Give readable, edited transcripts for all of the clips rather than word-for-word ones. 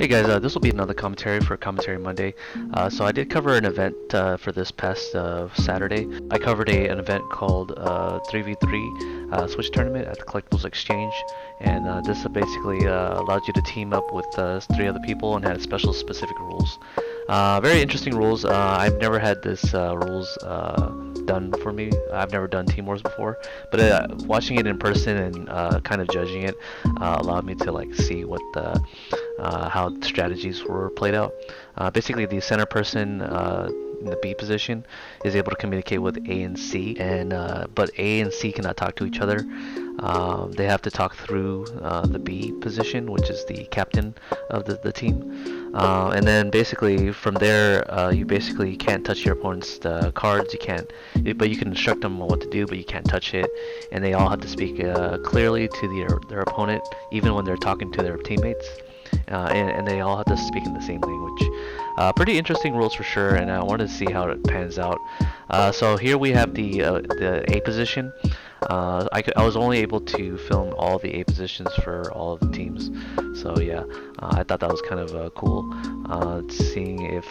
Hey guys, this will be another commentary for Commentary Monday. So I did cover an event for this past Saturday. I covered an event called 3v3 Switch Tournament at the Collectibles Exchange, and this basically allowed you to team up with 3 other people and had special specific rules. Very interesting rules. I've never had this rules done for me. I've never done Team Wars before, but watching it in person and kind of judging it allowed me to like see what the how the strategies were played out. Basically, the center person in the B position is able to communicate with A and C, and but A and C cannot talk to each other. They have to talk through the B position, which is the captain of the team. And then basically from there, you basically can't touch your opponent's cards. You can't, but you can instruct them on what to do, but you can't touch it. And they all have to speak clearly to their opponent, even when they're talking to their teammates. And they all have to speak in the same language. Pretty interesting rules for sure, and I wanted to see how it pans out. So here we have the A position. I was only able to film all the A positions for all of the teams, so yeah, I thought that was kind of cool. Seeing if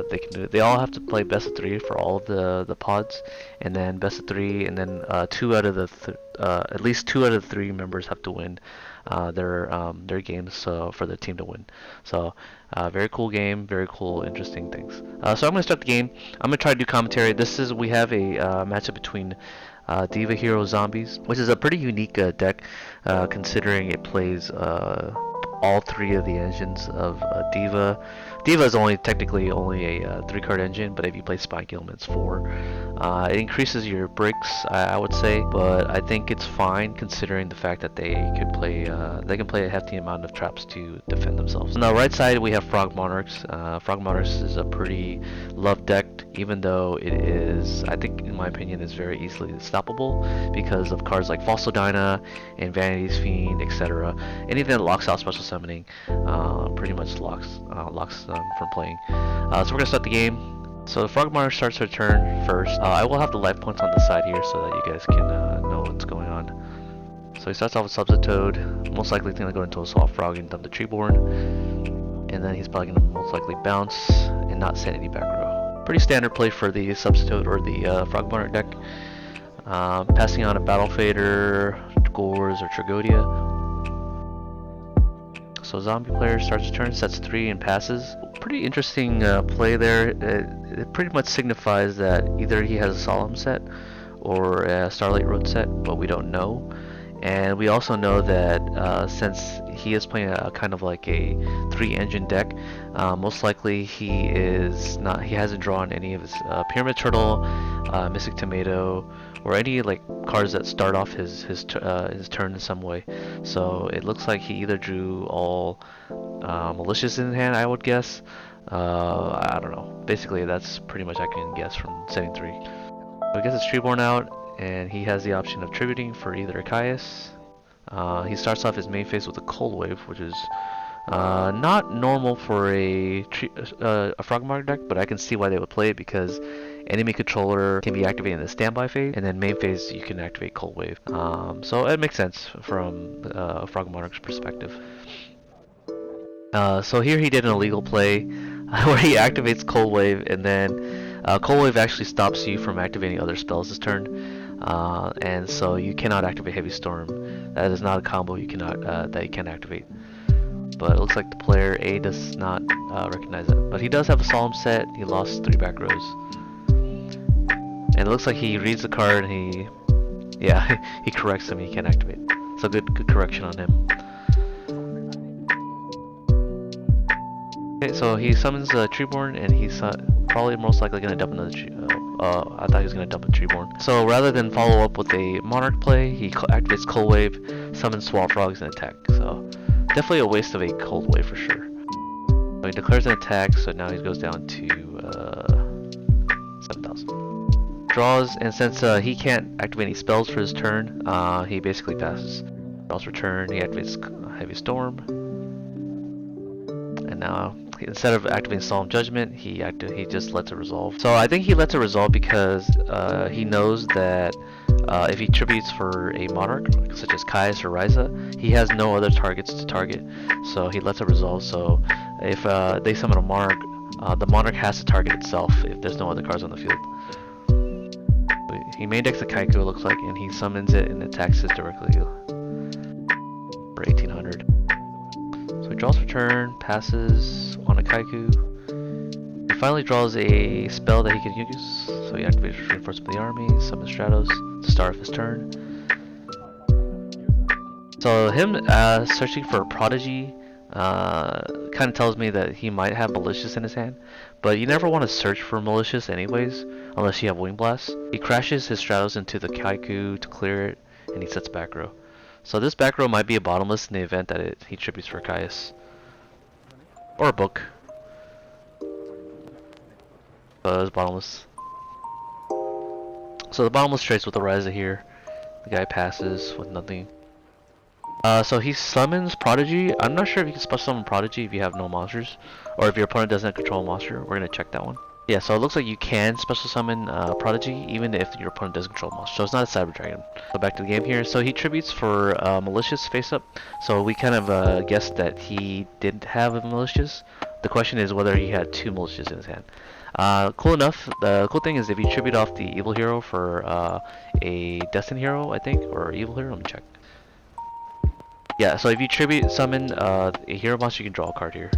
they can do it. They all have to play best of 3 for all of the pods, and then best of 3, and then at least 2 out of the 3 members have to win their games for the team to win. So very cool game, very cool, interesting things. So I'm gonna start the game. I'm gonna try to do commentary. We have a matchup between Diva Hero Zombies, which is a pretty unique deck, considering it plays all 3 of the engines of Diva. Diva is technically only a 3-card engine, but if you play Spike Gilman, it's 4. It increases your bricks, I would say, but I think it's fine considering the fact that they can play a hefty amount of traps to defend themselves. On the right side, we have Frog Monarchs. Frog Monarchs is a pretty loved deck, even though it is, I think, in my opinion, is very easily stoppable because of cards like Fossil Dyna and Vanity's Fiend, etc. Anything that locks out special summoning pretty much locks from playing. So we're gonna start the game. So the Frog Monarch starts her turn first. I will have the life points on the side here so that you guys can know what's going on. So he starts off with Substitute. Most likely he's gonna go into a Swap Frog and dump the Treeborn, and then he's probably gonna most likely bounce and not send any back row. Pretty standard play for the Substitute or the Frog Monarch deck. Passing on a Battle Fader, Gores, or Tragodia. So Zombie player starts his turn, sets 3 and passes. Pretty interesting play there. It pretty much signifies that either he has a Solemn set or a Starlight Road set, but we don't know. And we also know that since he is playing a kind of like a 3-engine deck, most likely he hasn't drawn any of his Pyramid Turtle, Mystic Tomato, or any like cards that start off his turn in some way. So it looks like he either drew all Malicious in hand, I would guess. I don't know. Basically, that's pretty much I can guess from setting 3. So he gets his Treeborn out, and he has the option of tributing for either Caius. He starts off his main phase with a Cold Wave, which is not normal for a Frogmire deck, but I can see why they would play it because enemy controller can be activated in the standby phase, and then main phase you can activate Cold Wave. So it makes sense from Frog Monarch's perspective. So here he did an illegal play where he activates Cold Wave, and then Cold Wave actually stops you from activating other spells this turn, and so you cannot activate Heavy Storm. That is not a combo you cannot that you can activate. But it looks like the player A does not recognize it. But he does have a Solemn set. He lost 3 back rows, and it looks like he reads the card and he corrects him. He can't activate. So good correction on him. Okay, so he summons Treeborn, and he's probably most likely going to dump another I thought he was going to dump a Treeborn. So rather than follow up with a Monarch play, he activates Cold Wave, summons Swamp Frogs, and attack. So definitely a waste of a Cold Wave for sure. So he declares an attack, so now he goes down to 7,000. Draws, and since he can't activate any spells for his turn, he basically passes. Draws return, he activates Heavy Storm, and now instead of activating Solemn Judgment, he just lets it resolve. So I think he lets it resolve because he knows that if he tributes for a Monarch, such as Caius or Ryza, he has no other targets to target. So he lets it resolve. So if they summon a Monarch, the Monarch has to target itself if there's no other cards on the field. He main decks a Kaiku, it looks like, and he summons it and attacks it directly for 1800. So he draws for turn, passes on a Kaiku. He finally draws a spell that he can use, so he activates Reinforcement of the Army, summons Stratos to start off his turn. So him searching for a Prodigy kind of tells me that he might have Malicious in his hand, but you never want to search for Malicious anyways, unless you have Wing Blast. He crashes his Stratos into the Kaiku to clear it, and he sets back row. So this back row might be a bottomless in the event that he tributes for Caius. Or a book. It's bottomless. So the bottomless trades with the Ryza here. The guy passes with nothing. So he summons Prodigy. I'm not sure if you can special summon Prodigy if you have no monsters, or if your opponent doesn't control a monster. We're gonna check that one. Yeah, so it looks like you can special summon Prodigy even if your opponent doesn't control a monster. So it's not a Cyber Dragon. So back to the game here. So he tributes for Malicious face up. So we kind of guessed that he didn't have a Malicious. The question is whether he had two Malicious in his hand. Cool enough. The cool thing is if you tribute off the Evil Hero for a Destined Hero, I think, or Evil Hero. Let me check. Yeah, so if you tribute summon a hero monster, you can draw a card here.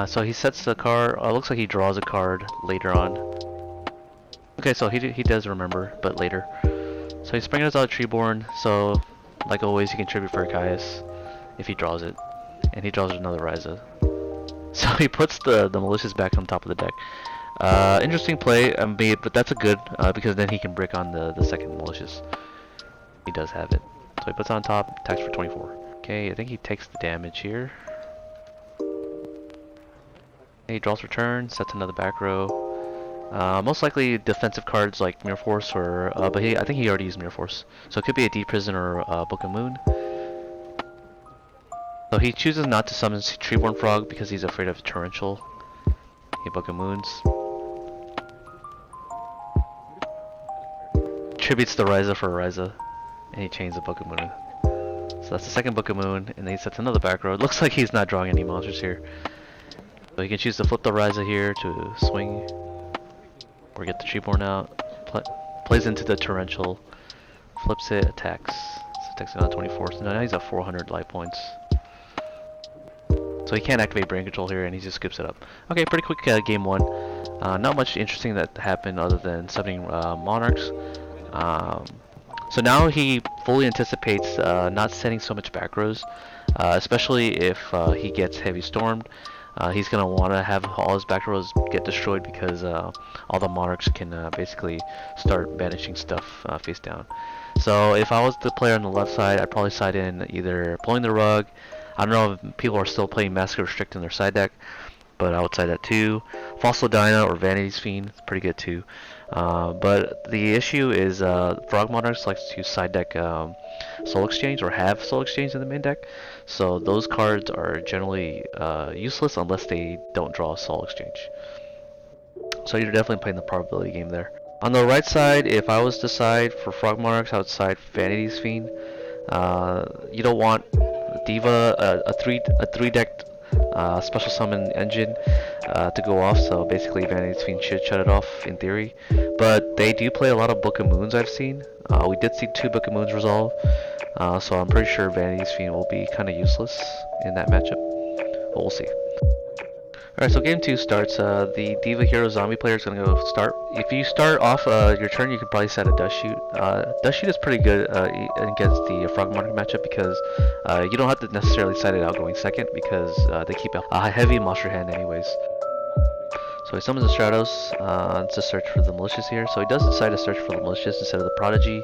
So he sets the card. Looks like he draws a card later on. Okay, so he does remember, but later. So he's bringing us out Treeborn. So, like always, he can tribute for Caius if he draws it, and he draws another Ryza. So he puts the Malicious back on top of the deck. Interesting play, but that's a good because then he can brick on the second Malicious. He does have it. So he puts on top, attacks for 24. Okay, I think he takes the damage here. He draws for turn, sets another back row. Most likely defensive cards like Mirror Force or but I think he already used Mirror Force. So it could be a Deep Prison or Book of Moon. So he chooses not to summon Treeborn Frog because he's afraid of Torrential. He Book of Moons. Tributes the Ryza for a Ryza. And he chains a Book of Moon. So that's the second Book of Moon, and then he sets another back row. It looks like he's not drawing any monsters here. So he can choose to flip the Ryza here to swing, or get the Treeborn out. Plays into the Torrential, flips it, attacks. So attacks it on 24. So now he's at 400 life points. So he can't activate Brain Control here, and he just skips it up. Okay, pretty quick game one. Not much interesting that happened other than summoning Monarchs. So now he fully anticipates not setting so much back rows, especially if he gets heavy stormed. He's going to want to have all his back rows get destroyed because all the Monarchs can basically start banishing stuff face down. So if I was the player on the left side, I'd probably side in either Pulling the Rug. I don't know if people are still playing Massacre Restrict in their side deck, but I would side that too. Fossil Dyna or Vanity's Fiend, it's pretty good too. But the issue is Frog Monarchs likes to side deck Soul Exchange or have Soul Exchange in the main deck. So those cards are generally useless unless they don't draw a Soul Exchange. So you're definitely playing the probability game there. On the right side, if I was to side for Frog Monarchs, I would side Vanity's Fiend. You don't want Diva, a three decked special summon engine to go off, so basically Vanity's Fiend should shut it off in theory. But they do play a lot of Book of Moons I've seen. We did see 2 Book of Moons resolve, so I'm pretty sure Vanity's Fiend will be kind of useless in that matchup. But we'll see. Alright, so game 2 starts. The Diva Hero Zombie player is going to go start. If you start off your turn, you could probably set a Dust Shoot. Dust Shoot is pretty good against the Frog Monarch matchup because you don't have to necessarily set it out going second because they keep a heavy monster hand anyways. So he summons the Stratos to search for the Malicious here. So he does decide to search for the Malicious instead of the Prodigy,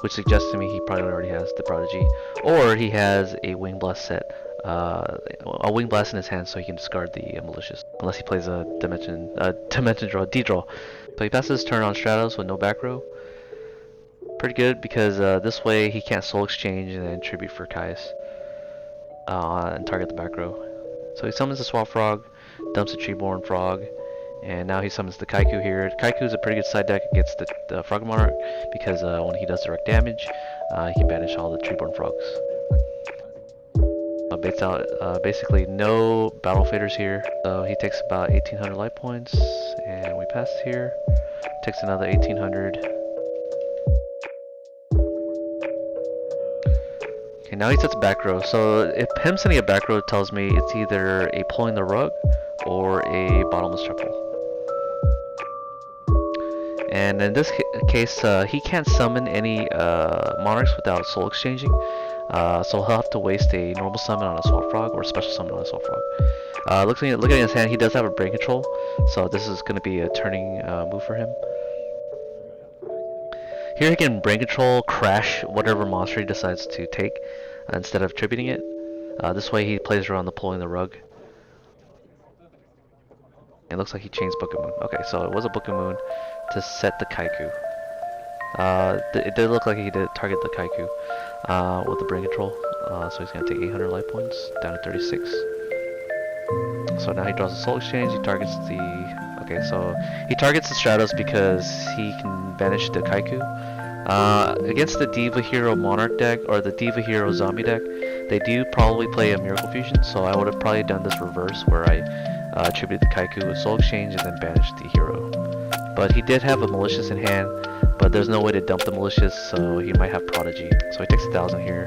which suggests to me he probably already has the Prodigy. Or he has a Wing Blast set. A Wing Blast in his hand so he can discard the Malicious. Unless he plays a Dimension Draw, D-Draw. So he passes his turn on Stratos with no back row. Pretty good because this way he can't Soul Exchange and then tribute for Caius. And target the back row. So he summons the Swamp Frog, dumps a Treeborn Frog, and now he summons the Kaiku here. Kaiku is a pretty good side deck against the Frog Monarch because when he does direct damage, he can banish all the Treeborn Frogs. baits out basically no battle faders here. So he takes about 1800 life points, and we pass here. Takes another 1800. Okay, now he sets a back row. So if him sending a back row tells me it's either a pulling the rug or a bottomless triple. And in this case, he can't summon any monarchs without soul exchanging. So he'll have to waste a normal summon on a swap frog or a special summon on a swap frog. Looking at his hand, he does have a brain control, so this is going to be a turning move for him. Here he can brain control, crash whatever monster he decides to take instead of tributing it. This way he plays around the pulling the rug. It looks like he changed Book of Moon. Okay, so it was a Book of Moon to set the Kaiku. It did look like he did target the Kaiku with the brain control. So he's going to take 800 life points, down to 36. So now he draws a soul exchange, he targets the... Okay, so he targets the Stratos because he can banish the Kaiku. Against the Diva Hero Monarch deck, or the Diva Hero Zombie deck, they do probably play a Miracle Fusion, so I would have probably done this reverse, where I attributed the Kaiku with soul exchange and then banished the hero. But he did have a Malicious in hand, but there's no way to dump the Malicious, so he might have Prodigy. So he takes 1000 here.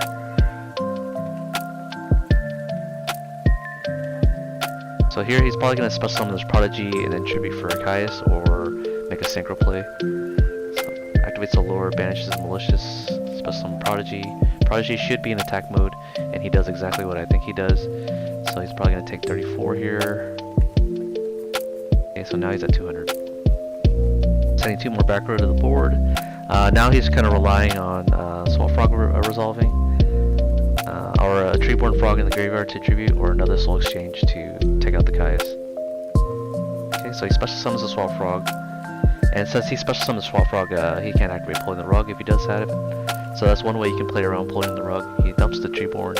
So here he's probably going to special summon this Prodigy and then tribute for Archias or make a synchro play. So activates the lure, banishes Malicious, special summon Prodigy. Prodigy should be in attack mode, and he does exactly what I think he does. So he's probably going to take 34 here. Okay, so now he's at 200. Sending 2 more back row to the board. Now he's kind of relying on Swamp Frog resolving. Or a Treeborn Frog in the graveyard to tribute, or another Soul Exchange to take out the Caius. Okay, so he special summons the Swamp Frog, and since he special summons Swamp Frog, he can't activate Pulling the Rug if he does have it. So that's one way you can play around Pulling the Rug. He dumps the Treeborn.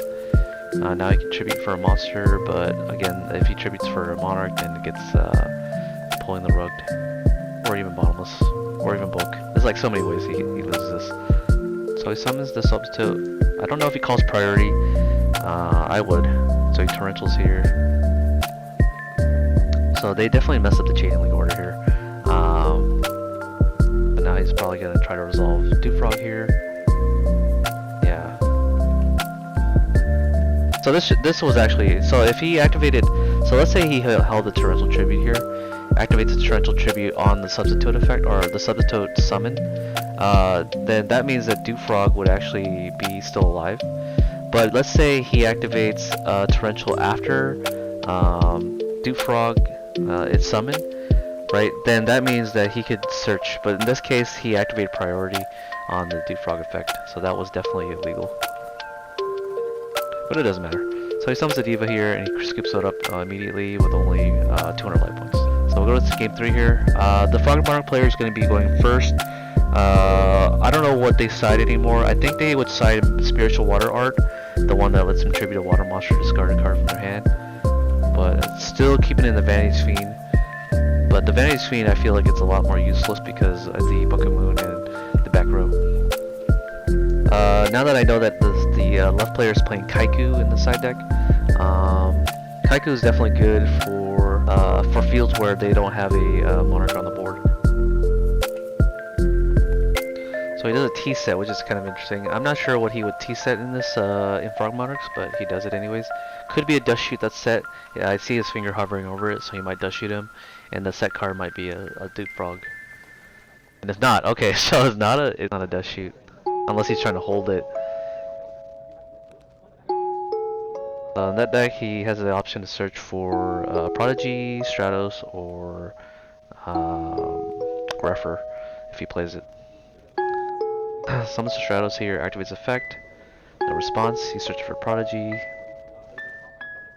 Now he can tribute for a monster, but again, if he tributes for a Monarch, then it gets Pulling the Rug, or even Bottomless, or even Book. There's like so many ways he loses this. So he summons the Substitute. I don't know if he calls priority. I would. So he torrentials here. So they definitely messed up the Chain Link order here. But now he's probably gonna try to resolve Dewfrog here. Yeah. So this was actually, so if he activated, so let's say he held the Torrential Tribute here, activates the Torrential Tribute on the Substitute effect, or the Substitute summon, then that means that Dewfrog would actually be still alive. But let's say he activates Torrential after Dewfrog is summoned, right? Then that means that he could search, but in this case he activated priority on the Dewfrog effect, so that was definitely illegal. But it doesn't matter. So he summons the Diva here, and he skips it up immediately with only 200 life points. So we'll go to game 3 here. The Frog Monarch player is going to be going first. I don't know what they side anymore. I think they would side Spiritual Water Art, the one that lets them tribute a water monster, discard a card from their hand. But still keeping in the Vanity's Fiend. But the Vanity's Fiend, I feel like it's a lot more useless because of the Book of Moon and the back row. Now that I know that the left player is playing Kaiku in the side deck, Kaiku is definitely good for fields where they don't have a Monarch on the board. So he does a T-set, which is kind of interesting. I'm not sure what he would T-set in this in Frog Monarchs, but he does it anyways. Could be a Dust Shoot that's set. Yeah, I see his finger hovering over it, so he might Dust Shoot him. And the set card might be a Duke Frog. And if not, okay, so it's not a Dust Shoot. Unless he's trying to hold it. In that deck, he has the option to search for Prodigy, Stratos, or Greffer if he plays it. Summons the Stratos here, activates effect. No response, he searched for Prodigy.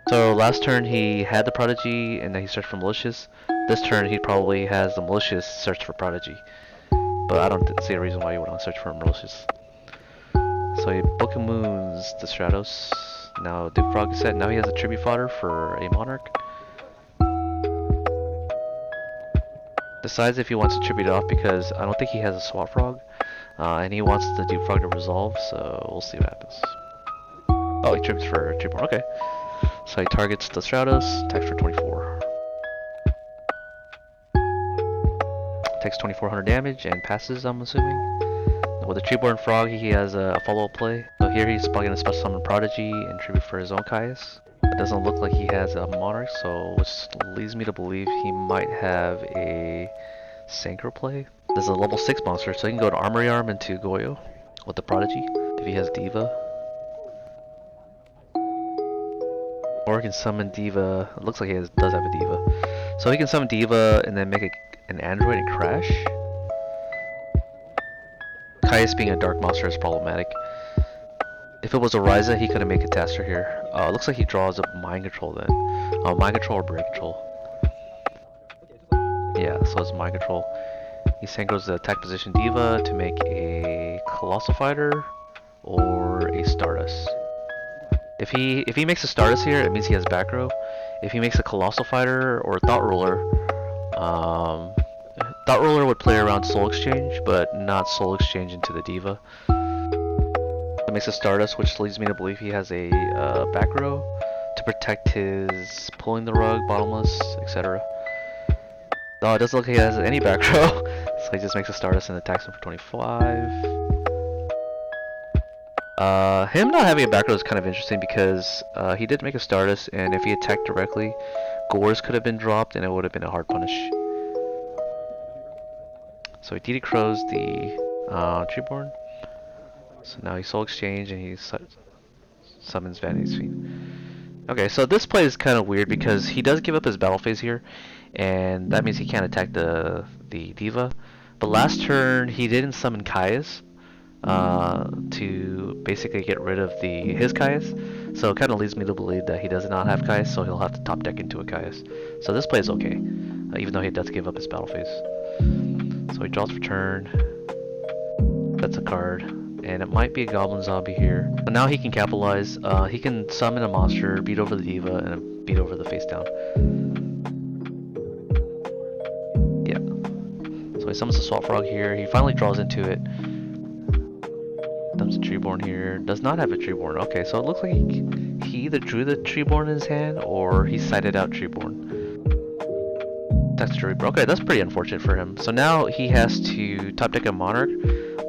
So last turn he had the Prodigy and then he searched for Malicious. This turn he probably has the Malicious search for Prodigy. But I don't see a reason why you would want to search for Malicious. So he Book of Moons the Stratos. Now Duke Frog is set. Now he has a tribute fodder for a Monarch. Decides if he wants to tribute it off because I don't think he has a Swamp Frog. And he wants the Duke Frog to resolve, so we'll see what happens. Oh, he tributes for Treeborn. Okay. So he targets the Stratos, attacks for 24. Takes 2400 damage and passes, I'm assuming. With a Treeborn Frog, he has a follow-up play. So here he's probably going to special summon Prodigy and tribute for his own Caius. It doesn't look like he has a Monarch, so which leads me to believe he might have a Synchro play. This is a level 6 monster, so he can go to Armory Arm into Goyo with the Prodigy if he has Diva. Or he can summon Diva. It looks like he does have a Diva. So he can summon Diva and then make an Android and crash. Caius being a dark monster is problematic. If it was a Ryza, he couldn't make a Taster here. It looks like he draws a Mind Control then. Mind Control or Brain Control. Yeah, so it's Mind Control. He synchros the attack position Diva to make a Colossal Fighter or a Stardust. If he makes a Stardust here, it means he has back row. If he makes a Colossal Fighter or a Thought Ruler, Thought Ruler would play around Soul Exchange, but not Soul Exchange into the Diva. It makes a Stardust, which leads me to believe he has a back row to protect his Pulling the Rug, Bottomless, etc. No, it doesn't look like he has any back row, so he just makes a Stardust and attacks him for 25. Him not having a back row is kind of interesting because he did make a Stardust, and if he attacked directly, Gores could have been dropped and it would have been a hard punish. So he DD Crows the Treeborn. So now he Soul Exchange and he summons Vanity's Fiend. Okay, so this play is kind of weird because he does give up his battle phase here, and that means he can't attack the Diva. But last turn he didn't summon Caius to basically get rid of his Caius. So it kind of leads me to believe that he does not have Caius, so he'll have to top deck into a Caius. So this play is okay, even though he does give up his battle phase. So he draws for turn. That's a card. And it might be a Goblin Zombie here. But now he can capitalize. He can summon a monster, beat over the Diva, and beat over the face down. Yeah. So he summons the Swap Frog here. He finally draws into it. Dumps a Treeborn here. Does not have a Treeborn. Okay, so it looks like he either drew the Treeborn in his hand or he sighted out Treeborn. That's Treeborn. Okay, that's pretty unfortunate for him. So now he has to top deck a Monarch.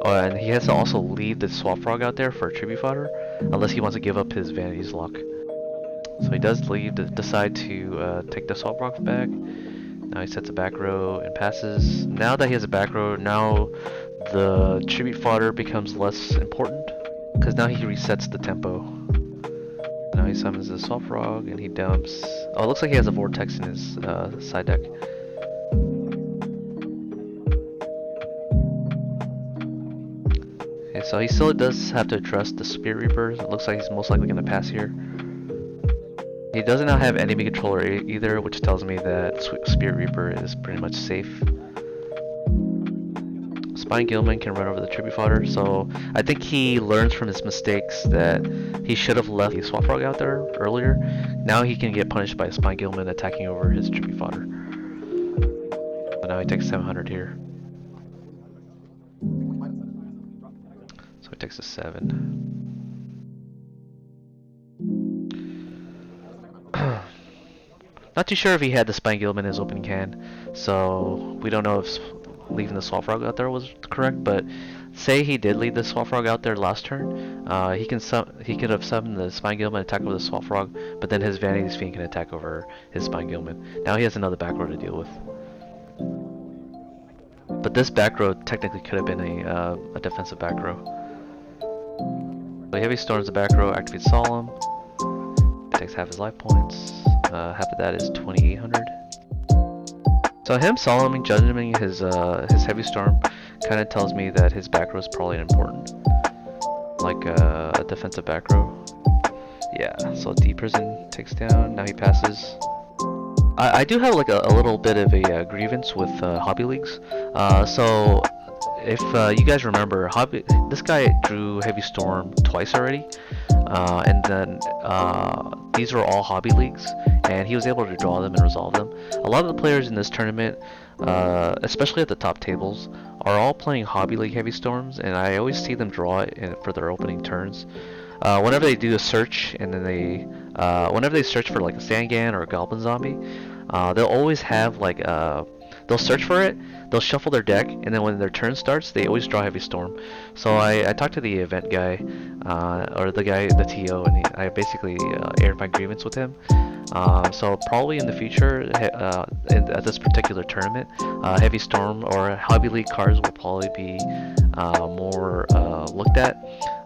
And he has to also leave the Swap Frog out there for a Tribute Fodder, unless he wants to give up his Vanity's Lock. So he does decide to take the Swap Frog back. Now he sets a back row and passes. Now that he has a back row, now the Tribute Fodder becomes less important, because now he resets the tempo. Now he summons the Swap Frog and he dumps... Oh, it looks like he has a Vortex in his side deck. So he still does have to address the Spirit Reapers. It looks like he's most likely going to pass here. He does not have enemy controller either, which tells me that Spirit Reaper is pretty much safe. Spine Gilman can run over the Tribute Fodder, so I think he learns from his mistakes that he should have left the Swap Frog out there earlier. Now he can get punished by Spine Gilman attacking over his Tribute Fodder. So now he takes 700 here. It takes a 7. Not too sure if he had the Spine Gilman in his opening hand, so we don't know if leaving the Swap Frog out there was correct. But say he did leave the Swap Frog out there last turn, he could have summoned the Spine Gilman, attack over the Swap Frog, but then his Vanity's Fiend can attack over his Spine Gilman. Now he has another back row to deal with. But this back row technically could have been a defensive back row. So Heavy Storms the back row, activates Solemn, takes half his life points, half of that is 2800. So him Solemning, judging his Heavy Storm kind of tells me that his back row is probably important, like a defensive back row. Yeah, so D Prison takes down, now he passes. I do have like a little bit of a grievance with Hobby Leagues. So if you guys remember, this guy drew Heavy Storm twice already, and then these are all Hobby Leagues, and he was able to draw them and resolve them. A lot of the players in this tournament, especially at the top tables, are all playing Hobby League Heavy Storms, and I always see them draw it for their opening turns. Whenever they do a search, and then whenever they search for like a Sangan or a Goblin Zombie, they'll always have like they'll search for it, they'll shuffle their deck, and then when their turn starts, they always draw Heavy Storm. So I talked to the event guy, or the guy, the TO, and I basically aired my grievance with him. So probably in the future, at this particular tournament, Heavy Storm or Heavy League cards will probably be more looked at,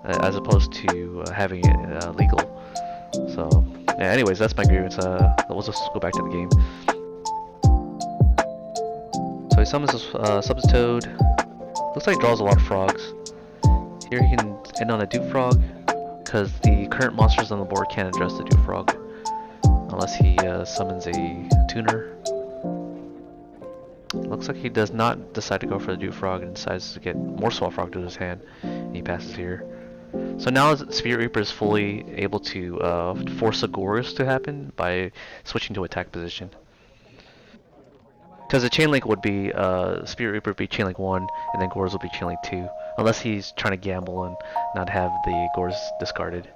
as opposed to having it legal. So yeah, anyways, that's my grievance. Let's just go back to the game. So he summons this Subtoad. Looks like he draws a lot of frogs. Here he can end on a Duke Frog, because the current monsters on the board can't address the Duke Frog unless he summons a tuner. Looks like he does not decide to go for the Duke Frog and decides to get more Swamp Frog to his hand, and he passes here. So now Spirit Reaper is fully able to force a Gorz to happen by switching to attack position. Because the chain link would be Spirit Reaper would be chain link 1, and then Gorz will be chain link 2, unless he's trying to gamble and not have the Gorz discarded.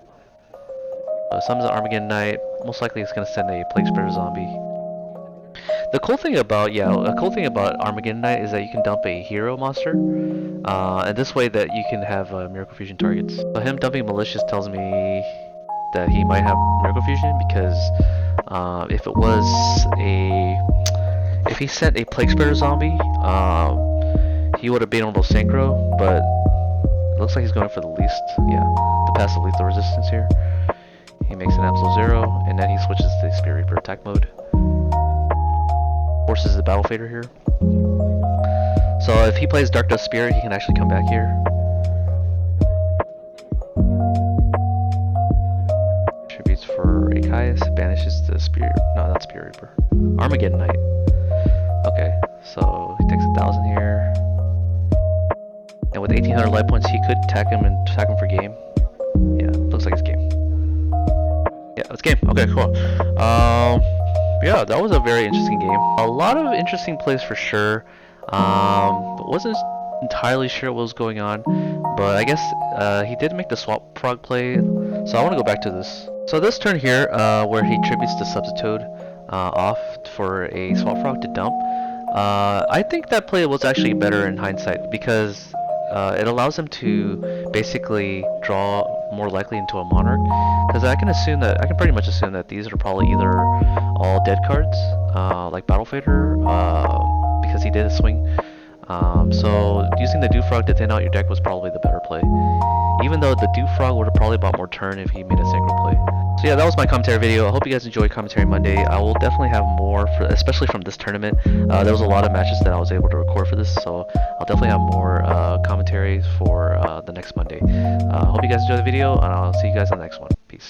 Summons an Armageddon Knight. Most likely he's gonna send a Plague Spitter Zombie. The cool thing about Armageddon Knight is that you can dump a hero monster, and this way that you can have Miracle Fusion targets. So him dumping Malicious tells me that he might have Miracle Fusion, because if he sent a Plague Spitter Zombie, he would have been able to synchro, but it looks like he's going for the least, to pass the lethal resistance here. He makes an absolute 0, and then he switches to the Spirit Reaper attack mode. Forces the Battle Fader here. So if he plays Dark Dust Spirit, he can actually come back here. Tributes for Akaius, banishes the Spirit, no, not Spirit Reaper. Armageddon Knight. Okay, so he takes 1,000 here. And with 1,800 life points, he could attack him for game. Yeah, looks like it's game. Yeah, it's game. Okay, cool. Yeah, that was a very interesting game. A lot of interesting plays for sure. Wasn't entirely sure what was going on, but I guess he did make the Swamp Frog play, so I want to go back to this. So this turn here, where he tributes the Subtoad off for a Swamp Frog to dump, I think that play was actually better in hindsight, because it allows him to basically draw more likely into a Monarch, because I can pretty much assume that these are probably either all dead cards, like Battle Fader, because he did a swing. So using the Dew Frog to thin out your deck was probably the better play, even though the Dew Frog would have probably bought more turn if he made a synchro play. So yeah, that was my commentary video. I hope you guys enjoyed Commentary Monday. I will definitely have more, especially from this tournament. There was a lot of matches that I was able to record for this, so I'll definitely have more commentaries for the next Monday. I hope you guys enjoyed the video, and I'll see you guys on the next one. Peace.